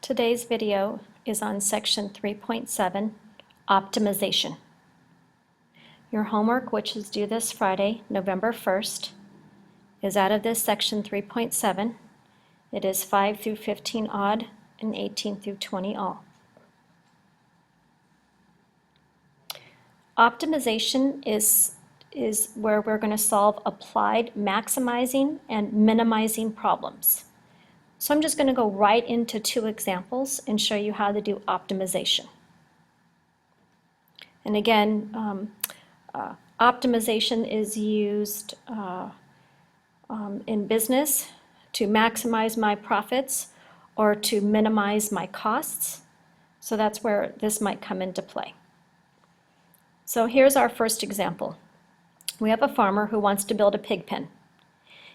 Today's video is on Section 3.7, Optimization. Your homework, which is due this Friday, November 1st, is out of this Section 3.7. It is 5 through 15 odd and 18 through 20 all. Optimization is where we're going to solve applied maximizing and minimizing problems. So I'm just going to go right into two examples and show you how to do optimization. And again, optimization is used in business to maximize my profits or to minimize my costs. So that's where this might come into play. So here's our first example. We have a farmer who wants to build a pig pen.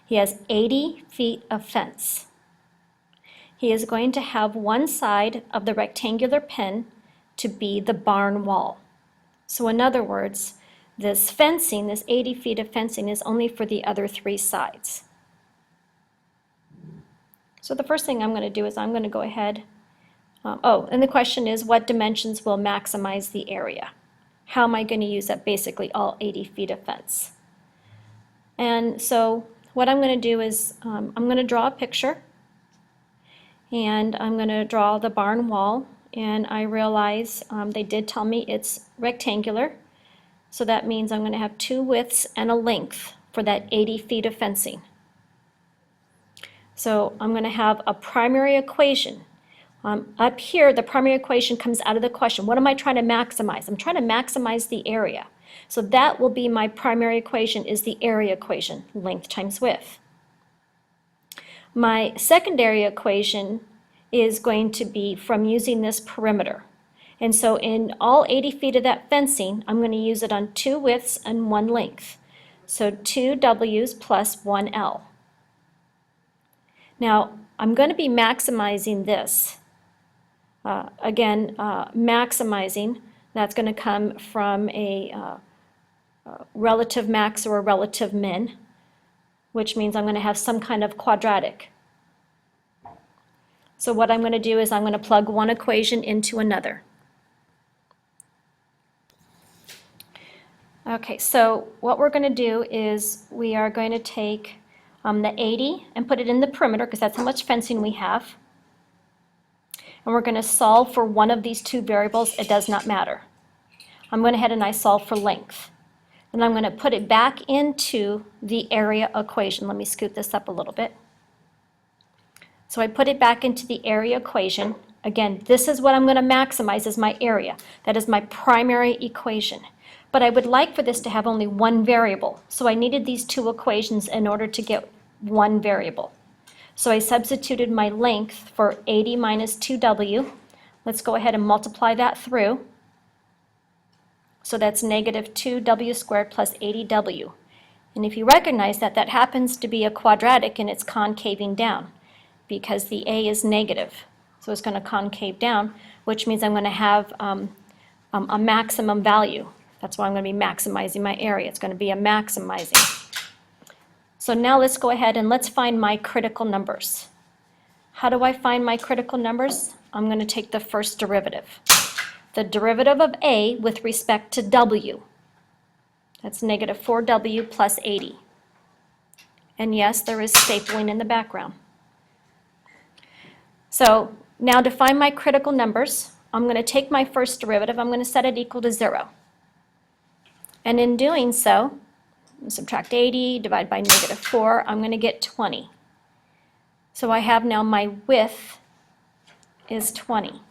He has 80 feet of fence. He is going to have one side of the rectangular pen to be the barn wall. So in other words, this fencing, this 80 feet of fencing, is only for the other three sides. So the first thing I'm going to do is I'm going to go ahead, and the question is, what dimensions will maximize the area? How am I going to use up basically all 80 feet of fence? And so what I'm going to do is I'm going to draw a picture. And I'm going to draw the barn wall, and I realize they did tell me it's rectangular, so that means I'm going to have two widths and a length for that 80 feet of fencing. So I'm going to have a primary equation. Up here, the primary equation comes out of the question. What am I trying to maximize? I'm trying to maximize the area. So that will be my primary equation, is the area equation, length times width. My secondary equation is going to be from using this perimeter. And so in all 80 feet of that fencing, I'm going to use it on two widths and one length. So 2 W's plus 1 L. Now, I'm going to be maximizing this. Maximizing, that's going to come from a relative max or a relative min, which means I'm going to have some kind of quadratic. So what I'm going to do is I'm going to plug one equation into another. Okay, so what we're going to do is we are going to take the 80 and put it in the perimeter, because that's how much fencing we have. And we're going to solve for one of these two variables. It does not matter. I'm going ahead and I solve for length. And I'm going to put it back into the area equation. Let me scoot this up a little bit. So I put it back into the area equation. Again, this is what I'm going to maximize as my area. That is my primary equation. But I would like for this to have only one variable. So I needed these two equations in order to get one variable. So I substituted my length for 80 minus 2W. Let's go ahead and multiply that through. So that's negative 2W squared plus 80W. And if you recognize that, that happens to be a quadratic and it's concaving down, because the A is negative. So it's going to concave down, which means I'm going to have a maximum value. That's why I'm going to be maximizing my area. It's going to be a maximizing. So now let's go ahead and let's find my critical numbers. How do I find my critical numbers? I'm going to take the first derivative. The derivative of A with respect to W. That's negative 4W plus 80. And yes, there is stapling in the background. So now to find my critical numbers, I'm going to take my first derivative, I'm going to set it equal to 0. And in doing so, subtract 80, divide by negative 4, I'm going to get 20. So I have now my width is 20.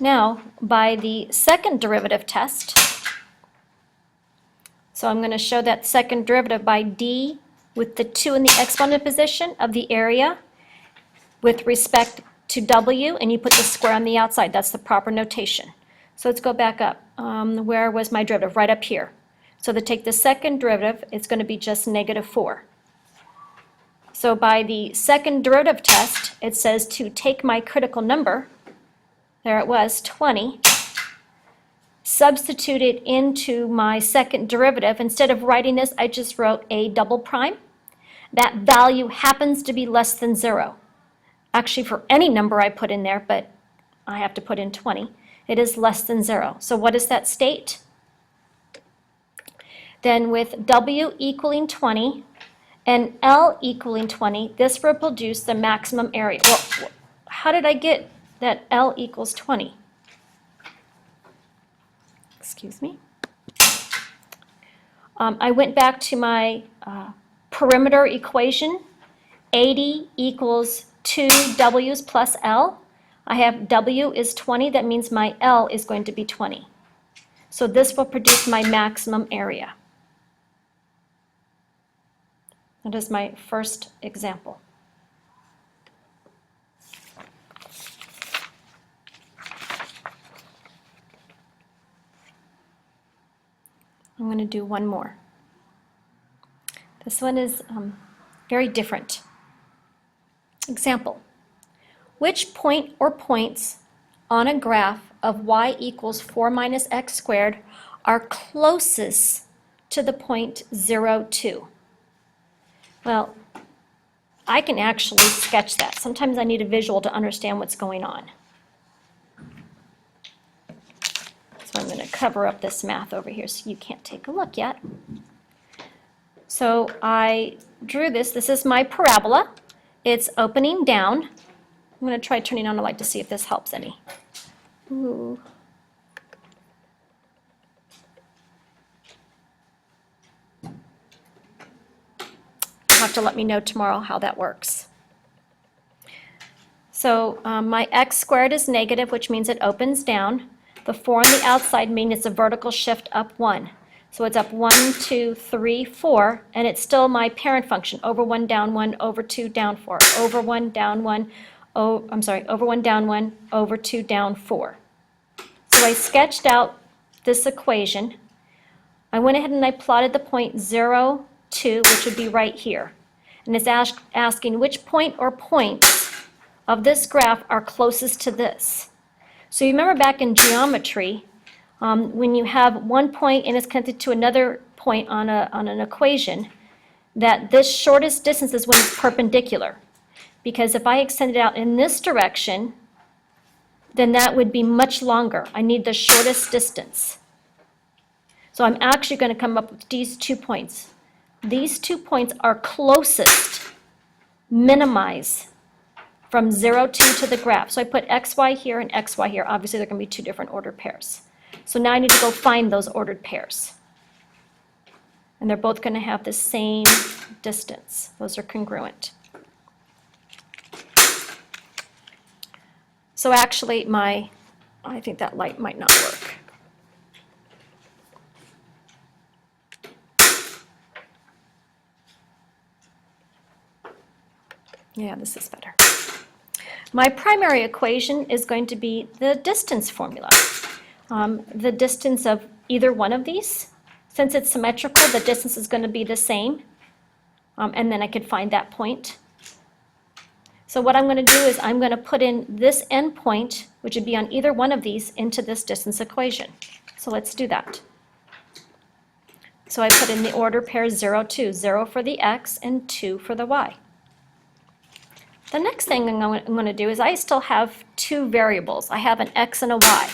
Now, by the second derivative test, so I'm going to show that second derivative by d with the 2 in the exponent position of the area with respect to w, and you put the square on the outside. That's the proper notation. So let's go back up. Where was my derivative? Right up here. So to take the second derivative, it's going to be just negative 4. So by the second derivative test, it says to take my critical number, there it was, 20, substitute it into my second derivative. Instead of writing this, I just wrote a double prime. that value happens to be less than 0. Actually, for any number I put in there, but I have to put in 20, it is less than 0. So what is that state? Then with W equaling 20 and L equaling 20, this will produce the maximum area. Well, how did I get that L equals 20? Excuse me. I went back to my perimeter equation. 80 equals 2 W's plus L. I have W is 20, that means my L is going to be 20. So this will produce my maximum area. That is my first example. I'm going to do one more. This one is very different. Example. Which point or points on a graph of y equals 4 minus x squared are closest to the point 0, 2? Well, I can actually sketch that. Sometimes I need a visual to understand what's going on. So I'm going to cover up this math over here so you can't take a look yet. So I drew this. This is my parabola. It's opening down. I'm going to try turning on the light to see if this helps any. Ooh. You'll have to let me know tomorrow how that works. So my x squared is negative, which means it opens down. The 4 on the outside means it's a vertical shift up 1. So it's up 1, 2, 3, 4, and it's still my parent function, over 1, down 1, over 2, down 4, over 1, down 1, over 1, down 1, over 2, down 4. So I sketched out this equation. I went ahead and I plotted the point 0, 2, which would be right here. And it's asking which point or points of this graph are closest to this. So you remember back in geometry, when you have one point and it's connected to another point on an equation, that this shortest distance is when it's perpendicular. Because if I extend it out in this direction, then that would be much longer. I need the shortest distance. So I'm actually going to come up with these 2 points. These 2 points are closest, minimize, from 0, 2 to the graph. So I put xy here and xy here. Obviously, they're going to be 2 different ordered pairs. So now I need to go find those ordered pairs. And they're both going to have the same distance. Those are congruent. So actually, I think that light might not work. Yeah, this is better. My primary equation is going to be the distance formula. The distance of either one of these. Since it's symmetrical, the distance is going to be the same. And then I could find that point. So what I'm going to do is I'm going to put in this endpoint, which would be on either one of these, into this distance equation. So let's do that. So I put in the order pair 0, 2, 0 for the x and 2 for the y. The next thing I'm going to do is I still have 2 variables. I have an x and a y,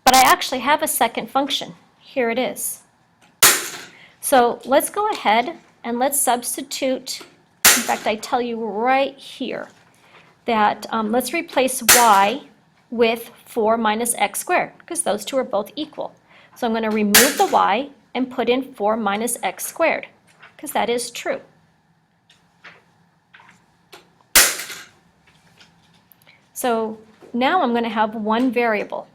but I actually have a second function. Here it is. So let's go ahead and let's substitute. In fact, I tell you right here that let's replace y with 4 minus x squared, because those 2 are both equal. So I'm going to remove the y and put in 4 minus x squared, because that is true. So now I'm going to have one variable.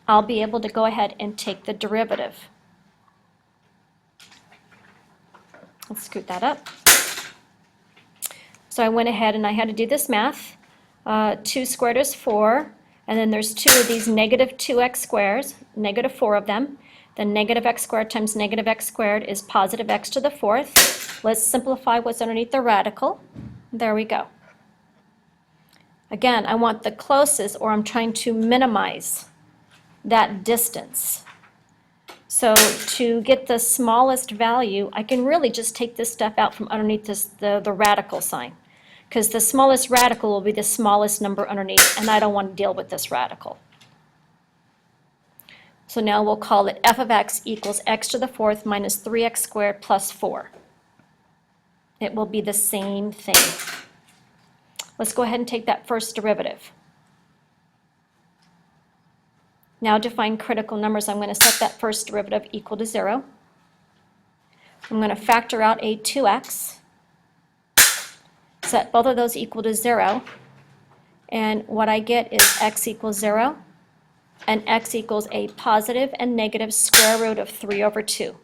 I'll be able to go ahead and take the derivative. Let's scoot that up. So I went ahead and I had to do this math. 2 squared is 4, and then there's 2 of these negative 2x squares, negative 4 of them. Then negative x squared times negative x squared is positive x to the 4th. Let's simplify what's underneath the radical. There we go. Again, I want the closest, or I'm trying to minimize that distance. So to get the smallest value, I can really just take this stuff out from underneath the radical sign, because the smallest radical will be the smallest number underneath, and I don't want to deal with this radical. So now we'll call it f of x equals x to the fourth minus 3x squared plus 4. It will be the same thing. Let's go ahead and take that first derivative. Now to find critical numbers, I'm going to set that first derivative equal to 0. I'm going to factor out a 2x, set both of those equal to 0, and what I get is x equals 0, and x equals a positive and negative square root of 3 over 2.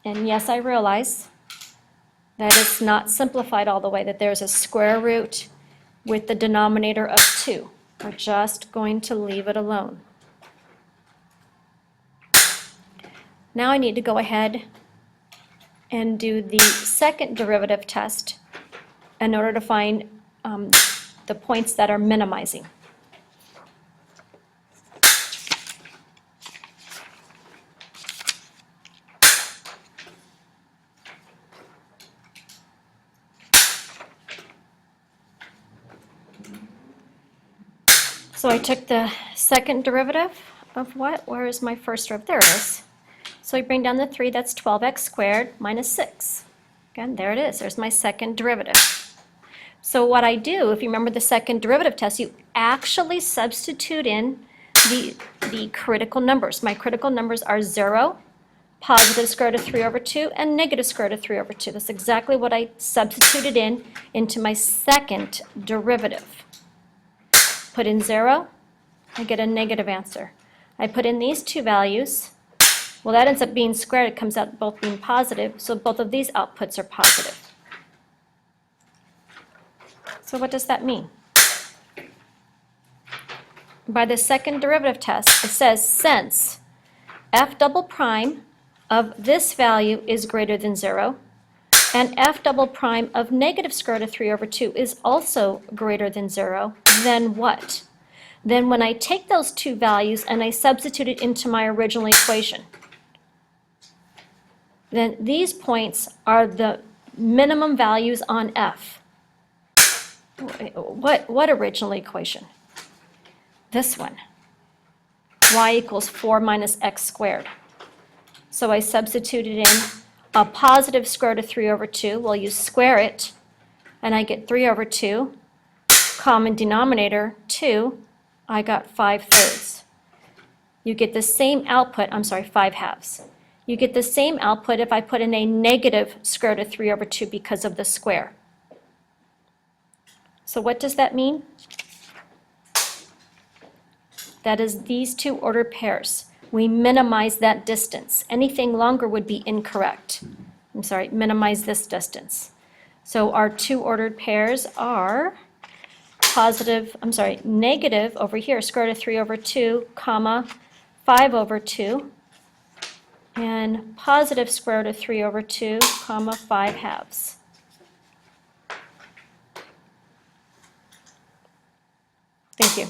And yes, I realize that it's not simplified all the way, that there's a square root with the denominator of 2. We're just going to leave it alone. Now I need to go ahead and do the second derivative test in order to find the points that are minimizing. So I took the second derivative of what? Where is my first derivative? There it is. So we bring down the 3, that's 12x squared minus 6. Again, there it is. There's my second derivative. So what I do, if you remember the second derivative test, you actually substitute in the critical numbers. My critical numbers are 0, positive square root of 3 over 2, and negative square root of 3 over 2. That's exactly what I substituted into my second derivative. Put in 0, I get a negative answer. I put in these two values. Well, that ends up being squared. It comes out both being positive, so both of these outputs are positive. So what does that mean? By the second derivative test, it says since f double prime of this value is greater than 0, and f double prime of negative square root of 3 over 2 is also greater than 0, then what? Then when I take those two values and I substitute it into my original equation, then these points are the minimum values on f. What original equation? This one. Y equals 4 minus x squared. So I substituted in a positive square root of 3 over 2. Well, you square it, and I get 3 over 2. Common denominator, 2. I got 5/3. You get the same output, 5/2. You get the same output if I put in a negative square root of 3 over 2 because of the square. So what does that mean? That is these two ordered pairs. We minimize that distance. Anything longer would be incorrect. Minimize this distance. So our two ordered pairs are negative over here, square root of 3 over 2, comma, 5 over 2, and positive square root of 3 over 2, comma, 5/2. Thank you.